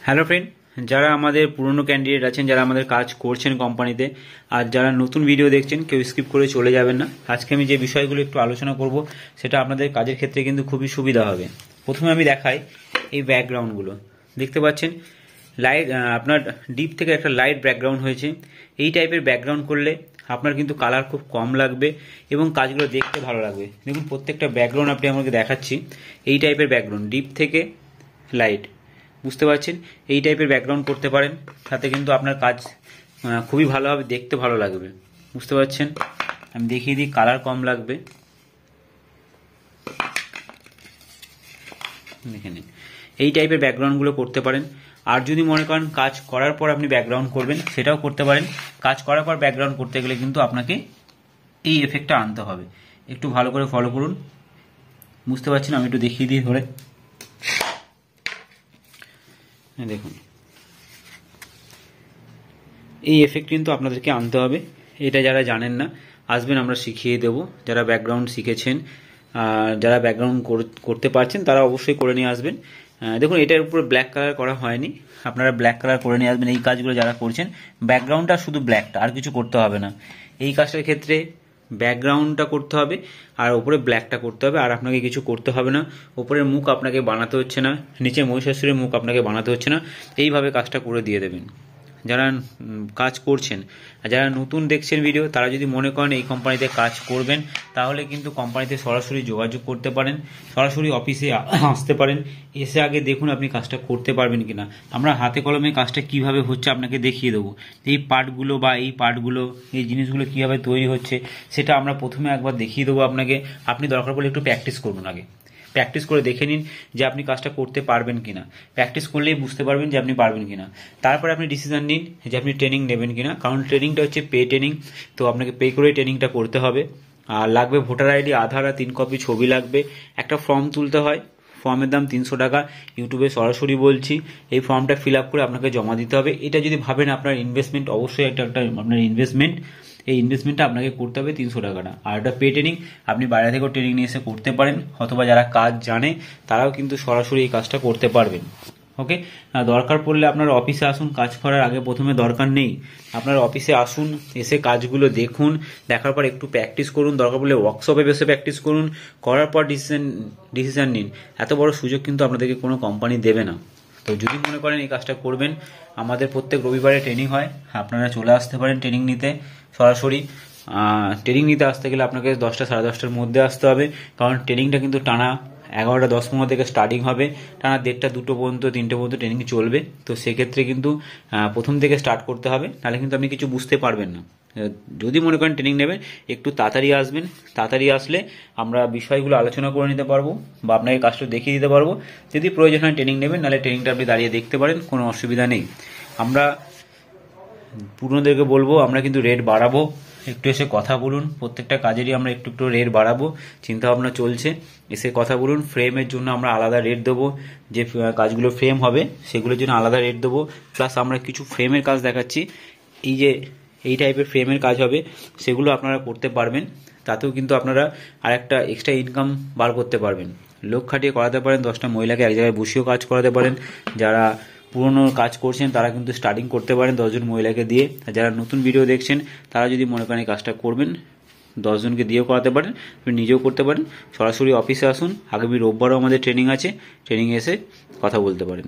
Hello friend, যারা আমাদের পুরনো ক্যান্ডিডেট আছেন, যারা আমাদের কাজ করছেন কোম্পানিতে, আর যারা নতুন ভিডিও দেখছেন, কেউ স্কিপ করে চলে যাবেন না। আজকে আমি যে বিষয়গুলো একটু আলোচনা করব সেটা আপনাদের কাজের ক্ষেত্রে কিন্তু খুবই সুবিধা হবে। প্রথমে আমি দেখাই এই ব্যাকগ্রাউন্ডগুলো। দেখতে পাচ্ছেন লাইট, আপনার ডিপ থেকে একটা লাইট ব্যাকগ্রাউন্ড হয়েছে। এই টাইপের ব্যাকগ্রাউন্ড করলে আপনার কিন্তু কালার খুব কম লাগবে এবং কাজগুলো দেখতে ভালো লাগবে। দেখুন প্রত্যেকটা ব্যাকগ্রাউন্ড আপনি আমাকে দেখাচ্ছি। এই টাইপের ব্যাকগ্রাউন্ড ডিপ থেকে লাইট, বুঝতে পারছেন? এই টাইপের ব্যাকগ্রাউন্ড করতে পারেন, তাতে কিন্তু আপনার কাজ খুবই ভালো হবে, দেখতে ভালো লাগবে। বুঝতে পারছেন? আমি দেখিয়ে দিই, কালার কম লাগবে। দেখে নিন, এই টাইপের ব্যাকগ্রাউন্ডগুলো করতে পারেন। আর যদি মনে করেন কাজ করার পর আপনি ব্যাকগ্রাউন্ড করবেন, সেটাও করতে পারেন। কাজ করার পর ব্যাকগ্রাউন্ড করতে গেলে কিন্তু আপনাকে এই এফেক্টটা আনতে হবে। একটু ভালো করে ফলো করুন। বুঝতে পারছেন? আমি একটু দেখিয়ে দিই ধরে। দেখুন, এই এফেক্ট কিন্তু আপনাদেরকে আনতে হবে। এটা যারা জানেন না, আসবেন, আমরা শিখিয়ে দেব। যারা ব্যাকগ্রাউন্ড শিখেছেন, যারা ব্যাকগ্রাউন্ড করতে পারছেন, তারা অবশ্যই করে নিয়ে আসবেন। দেখুন, এটার উপরে ব্ল্যাক কালার করা হয়নি, আপনারা ব্ল্যাক কালার করে নিয়ে আসবেন। এই কাজগুলো যারা করছেন, ব্যাকগ্রাউন্ডটা শুধু ব্ল্যাকটা, আর কিছু করতে হবে না। এই কাজটার ক্ষেত্রে ব্যাকগ্রাউন্ডটা করতে হবে আর ওপরে ব্ল্যাকটা করতে হবে, আর আপনাকে কিছু করতে হবে না। ওপরের মুখ আপনাকে বানাতে হচ্ছে না, নিচে মহিষাসুরের মুখ আপনাকে বানাতে হচ্ছে না। এইভাবে কাজটা করে দিয়ে দেবেন যারা কাজ করছেন। আর যারা নতুন দেখছেন ভিডিও, তারা যদি মনে করেন এই কোম্পানিতে কাজ করবেন, তাহলে কিন্তু কোম্পানিতে সরাসরি যোগাযোগ করতে পারেন, সরাসরি অফিসে আসতে পারেন। এসে আগে দেখুন আপনি কাজটা করতে পারবেন কিনা। আমরা হাতে কলমে কাজটা কিভাবে হচ্ছে আপনাকে দেখিয়ে দেবো। এই পার্টগুলো বা এই পার্টগুলো, এই জিনিসগুলো কীভাবে তৈরি হচ্ছে, সেটা আমরা প্রথমে একবার দেখিয়ে দেবো আপনাকে। আপনি দরকার পড়লে একটু প্র্যাকটিস করুন আগে। প্র্যাকটিস করে দেখে নিন যে আপনি কাজটা করতে পারবেন কিনা। প্র্যাকটিস করলেই বুঝতে পারবেন যে আপনি পারবেন কিনা। তারপরে আপনি ডিসিশন নিন যে আপনি ট্রেনিং নেবেন কিনা, কারণ ট্রেনিংটা হচ্ছে পে ট্রেনিং, তো আপনাকে পে করে ট্রেনিংটা করতে হবে। আর লাগবে ভোটার আইডি, আধার আর 3 কপি ছবি লাগবে। একটা ফর্ম তুলতে হয়, ফর্মের দাম 300 টাকা। ইউটিউবে সরাসরি বলছি, এই ফর্মটা ফিল আপ করে আপনাকে জমা দিতে হবে। এটা যদি ভাবেন আপনার ইনভেস্টমেন্ট, অবশ্যই একটা আপনার ইনভেস্টমেন্ট, এই ইনভেস্টমেন্টটা আপনাকে করতে হবে 300 টাকাটা। আর এটা পে ট্রেনিং, আপনি বাইরে থেকেও ট্রেনিং নিয়ে এসে করতে পারেন, অথবা যারা কাজ জানে তারাও কিন্তু সরাসরি এই কাজটা করতে পারবেন। ওকে, দরকার পড়লে আপনার অফিসে আসুন। কাজ করার আগে প্রথমে দরকার নেই, আপনার অফিসে আসুন, এসে কাজগুলো দেখুন, দেখার পর একটু প্র্যাকটিস করুন। দরকার পড়লে ওয়ার্কশপে বসে প্র্যাকটিস করুন, করার পর ডিসিশন নিন। এত বড় সুযোগ কিন্তু আপনাদেরকে কোনো কোম্পানি দেবে না। তো যদি মনে করেন এই কাজটা করবেন, আমাদের প্রত্যেক রবিবারে ট্রেনিং হয়, আপনারা চলে আসতে পারেন ট্রেনিং নিতে সরাসরি। ট্রেনিং নিতে আসতে গেলে আপনাকে 10টা 10:30টার মধ্যে আসতে হবে, কারণ ট্রেনিংটা কিন্তু টানা 11টা 10-15 থেকে স্টার্টিং হবে, টানা 1:30 2টো পর্যন্ত 3টে পর্যন্ত ট্রেনিং চলবে। তো সেক্ষেত্রে কিন্তু প্রথম থেকে স্টার্ট করতে হবে, নাহলে কিন্তু আপনি কিছু বুঝতে পারবেন না। যদি মনে করেন ট্রেনিং নেবেন, একটু তাড়াতাড়ি আসবেন। তাড়াতাড়ি আসলে আমরা বিষয়গুলো আলোচনা করে নিতে পারবো বা আপনাকে কাজটা দেখিয়ে দিতে পারবো। যদি প্রয়োজন হয় ট্রেনিং নেবেন, নাহলে ট্রেনিংটা আপনি দাঁড়িয়ে দেখতে পারেন, কোনো অসুবিধা নেই। আমরা পুরনোদেরকে বলবো, আমরা কিন্তু রেট বাড়াবো। একটু এসে কথা বলুন, প্রত্যেকটা কাজেরই আমরা একটু একটু রেট বাড়াবো, চিন্তাভাবনা চলছে। এসে কথা বলুন। ফ্রেমের জন্য আমরা আলাদা রেট দেবো, যে কাজগুলো ফ্রেম হবে সেগুলোর জন্য আলাদা রেট দেবো। প্লাস আমরা কিছু ফ্রেমের কাজ দেখাচ্ছি, এই যে এই টাইপের ফ্রেমের কাজ হবে, সেগুলো আপনারা করতে পারবেন। তাতেও কিন্তু আপনারা আরেকটা এক্সট্রা ইনকাম বার করতে পারবেন। লোক খাটিয়ে করাতে পারেন, 10টা মহিলাকে এক জায়গায় বসিয়েও কাজ করাতে পারেন। যারা পুরনো কাজ করছেন তারা কিন্তু স্টার্টিং করতে পারেন 10 জন মহিলাকে দিয়ে। আর যারা নতুন ভিডিও দেখছেন, তারা যদি মনে করেন এই কাজটা করবেন, 10 জনকে দিয়েও করাতে পারেন, আপনি নিজেও করতে পারেন। সরাসরি অফিসে আসুন। আগামী রোববারও আমাদের ট্রেনিং আছে, ট্রেনিংয়ে এসে কথা বলতে পারেন।